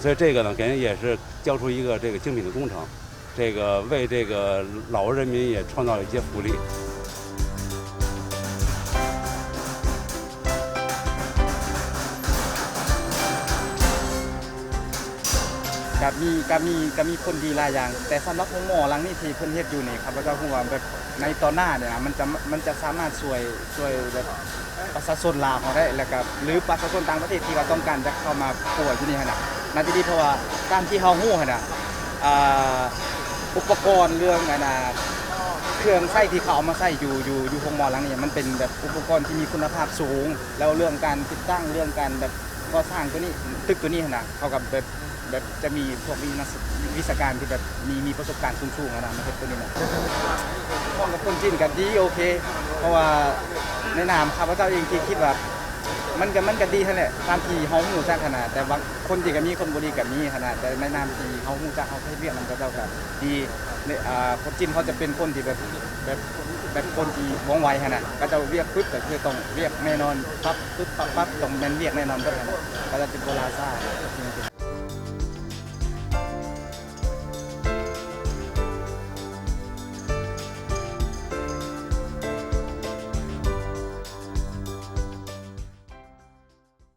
所以这个呢，肯定也是交出一个这个精品的工程，这个为这个老人民也创造了一些福利。ก็มีคนดีหลายอย่างแต่สำหรับของหมอหลังนี่ที่เพิ่นเฮ็ดอยู่นี่ครับพระเจ้าฮู้ว่าแบบในตอนหน้าเนี่ยมันจะสามารถช่วยแบบประชาชนลาวเขาได้แล้วก็หรือประชาชนต่างประเทศที่ว่าต้องการจะเข้ามาป่วยที่นี่หั่นน่ะน่าจะดีเพราะว่าตามที่เฮาฮู้หั่นน่ะอ่าอุปกรณ์เรื่องเครื่องใช้ที่เขาเอามาใช้อยู่ของหมอหลังนี่มันเป็นแบบอุปกรณ์ที่มีคุณภาพสูงแล้วเรื่องการติดตั้งเรื่องการแบบก่อสร้างตัวนี้ตึกตัวนี้หั่นน่ะเขากับแบบจะมีพวกวิชาการที่แบบมีประสบการณ์สูงๆนะมาเฮ็ดตัวนี้นะพ้องกับคนจีนกันดีโอเคเพราะว่าในนามข้าพเจ้าเองที่คิดว่ามันก็ดีนั่นแหละตามที่เฮาฮู้จักขนาดแต่ว่าคนดีก็มีคนบ่ดีก็มีขนาดแต่ในนามที่เฮาฮู้จักเฮาเฮ็ดเวียกนำกับเจ้าก็ดีคนจีนเขาจะเป็นคนที่แบบคนที่ว่องไวขนาดก็จะเรียกปึ๊บก็คือต้องเรียกแน่นอนปั๊บปึ๊บปั๊บต้องแม่นเรียกแน่นอนก็จะเป็นโบราณซ่า